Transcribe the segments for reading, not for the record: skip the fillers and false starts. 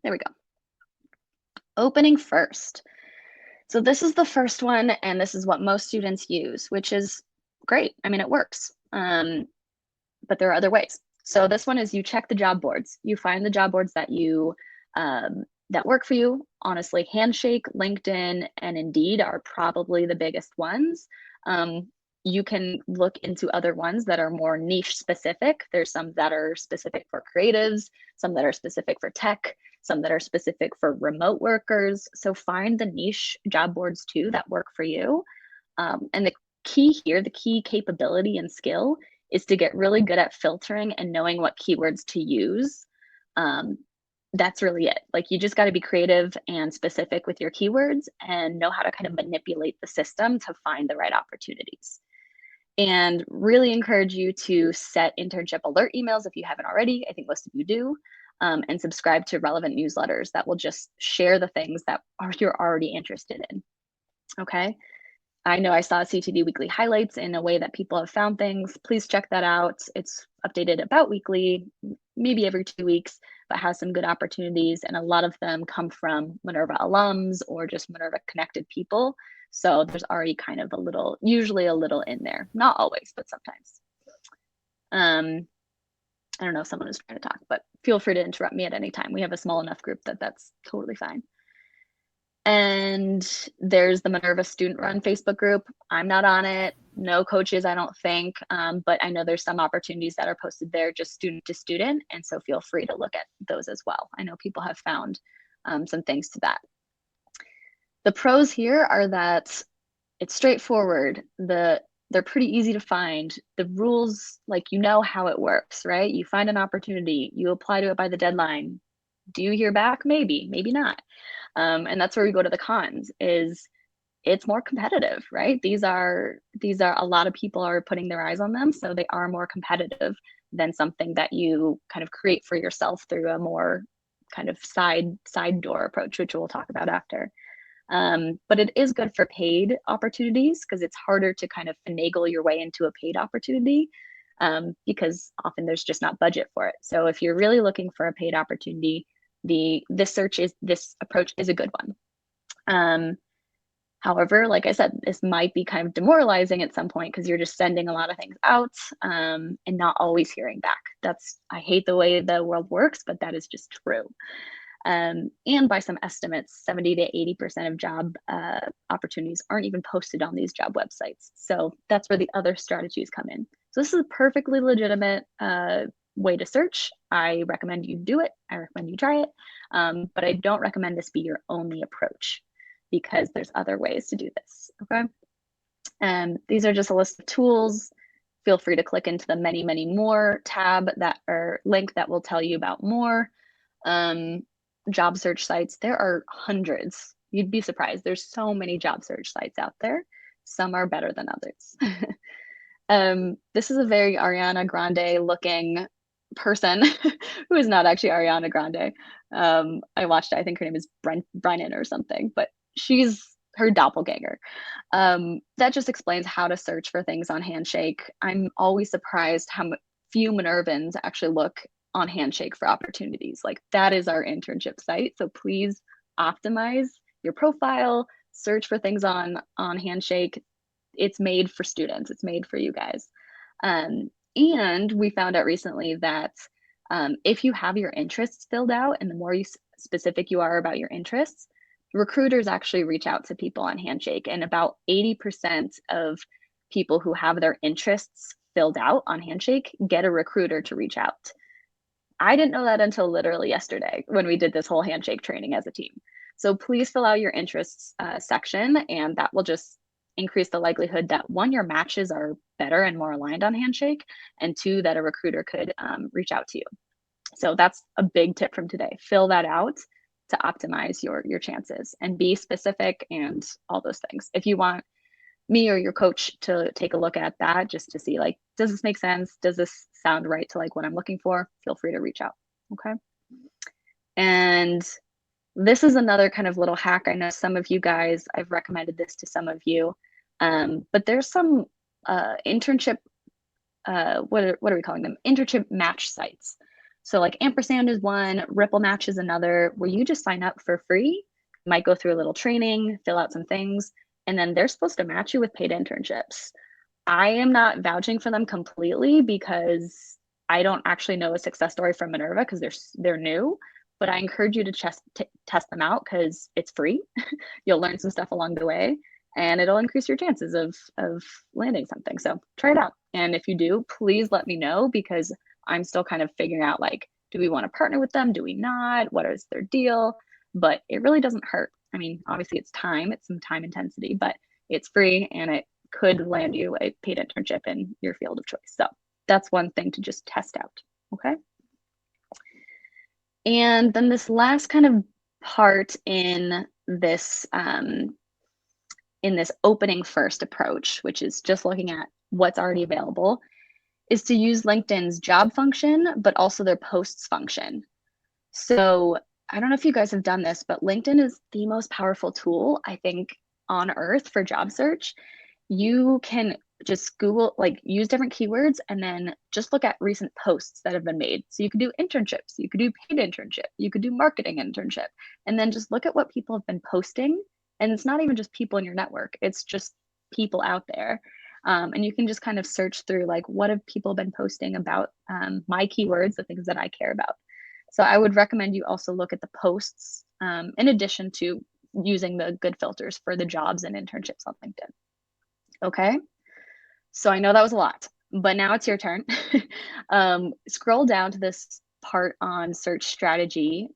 There we go. Opening first. So this is the first one, and this is what most students use, which is great. I mean, it works, but there are other ways. So this one is you check the job boards. You find the job boards that that work for you. Honestly, Handshake, LinkedIn, and Indeed are probably the biggest ones. You can look into other ones that are more niche specific. There's some that are specific for creatives, some that are specific for tech, some that are specific for remote workers. So find the niche job boards too that work for you. And the key here, the key capability and skill is to get really good at filtering and knowing what keywords to use. That's really it. Like you just got to be creative and specific with your keywords and know how to kind of manipulate the system to find the right opportunities. And really encourage you to set internship alert emails if you haven't already. I think most of you do. And subscribe to relevant newsletters that will just share the things that you're already interested in. Okay. I know I saw CTD Weekly highlights in a way that people have found things. Please check that out. It's updated about weekly, maybe every 2 weeks, but has some good opportunities. And a lot of them come from Minerva alums or just Minerva connected people. So there's already kind of usually a little in there. Not always, but sometimes. I don't know if someone is trying to talk, but feel free to interrupt me at any time. We have a small enough group that that's totally fine. And there's the Minerva Student Run Facebook group. I'm not on it. No coaches, I don't think, but I know there's some opportunities that are posted there just student to student. And so feel free to look at those as well. I know people have found some things to that. The pros here are that it's straightforward. They're pretty easy to find. The rules, like you know how it works, right? You find an opportunity, you apply to it by the deadline. Do you hear back? Maybe, maybe not. And that's where we go to the cons is it's more competitive, right? These are a lot of people are putting their eyes on them. So they are more competitive than something that you kind of create for yourself through a more kind of side door approach, which we'll talk about after. But it is good for paid opportunities because it's harder to kind of finagle your way into a paid opportunity because often there's just not budget for it. So if you're really looking for a paid opportunity, this approach is a good one. However, like I said, this might be kind of demoralizing at some point because you're just sending a lot of things out and not always hearing back. I hate the way the world works, but that is just true. And by some estimates, 70 to 80% of job opportunities aren't even posted on these job websites. So that's where the other strategies come in. So this is a perfectly legitimate way to search. I recommend you do it. I recommend you try it. But I don't recommend this be your only approach because there's other ways to do this, okay? And these are just a list of tools. Feel free to click into the many, many more tab or link that will tell you about more. Job search sites, there are hundreds. You'd be surprised. There's so many job search sites out there. Some are better than others. This is a very Ariana Grande looking person who is not actually Ariana Grande. I watched, I think her name is Brennan or something, but she's her doppelganger. That just explains how to search for things on Handshake. I'm always surprised how few Minervans actually look on Handshake for opportunities. Like that is our internship site. So please optimize your profile, search for things on Handshake. It's made for students. It's made for you guys. And we found out recently that if you have your interests filled out and the more specific you are about your interests, recruiters actually reach out to people on Handshake. And about 80% of people who have their interests filled out on Handshake get a recruiter to reach out. I didn't know that until literally yesterday when we did this whole Handshake training as a team. So please fill out your interests section, and that will just increase the likelihood that one, your matches are better and more aligned on Handshake, and two, that a recruiter could reach out to you. So that's a big tip from today. Fill that out to optimize your chances and be specific and all those things. If you want me or your coach to take a look at that just to see, like, does this make sense? Does this sound right to like what I'm looking for? Feel free to reach out. Okay. And this is another kind of little hack. I know some of you guys, I've recommended this to some of you, but there's some internship, what are we calling them? Internship match sites. So like ampersand is one, Ripple Match is another, where you just sign up for free, might go through a little training, fill out some things, and then they're supposed to match you with paid internships. I am not vouching for them completely because I don't actually know a success story from Minerva because they're new, but I encourage you to test them out because it's free. You'll learn some stuff along the way and it'll increase your chances of landing something. So try it out. And if you do, please let me know because I'm still kind of figuring out like, do we want to partner with them? Do we not? What is their deal? But it really doesn't hurt. I mean, obviously it's time, it's some time intensity, but it's free and it could land you a paid internship in your field of choice. So that's one thing to just test out. Okay. And then this last kind of part in this opening first approach, which is just looking at what's already available, is to use LinkedIn's job function, but also their posts function. So I don't know if you guys have done this, but LinkedIn is the most powerful tool, I think, on earth for job search. You can just Google, like use different keywords and then just look at recent posts that have been made. So you could do internships, you could do paid internship, you could do marketing internship, and then just look at what people have been posting. And it's not even just people in your network, it's just people out there. And you can just kind of search through like, what have people been posting about my keywords, the things that I care about. So I would recommend you also look at the posts in addition to using the good filters for the jobs and internships on LinkedIn. Okay, so I know that was a lot, but now it's your turn. Scroll down to this part on search strategy,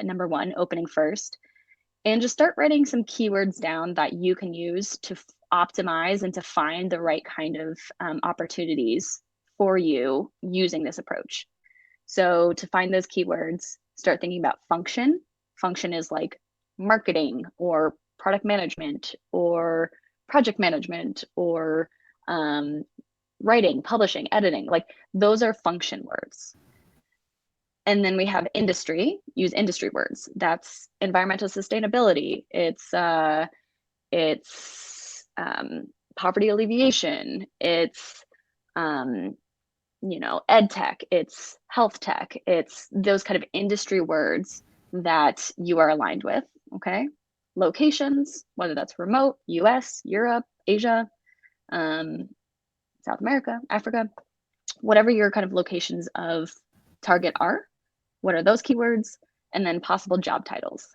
number 1, opening first, and just start writing some keywords down that you can use to optimize and to find the right kind of opportunities for you using this approach. So to find those keywords, start thinking about function. Function is like marketing or product management or project management or writing, publishing, editing. Like those are function words. And then we have industry, use industry words. That's environmental sustainability. It's poverty alleviation. It's ed tech, it's health tech, it's those kind of industry words that you are aligned with. Okay. Locations, whether that's remote, US, Europe, Asia, South America, Africa, whatever your kind of locations of target are, what are those keywords? And then possible job titles.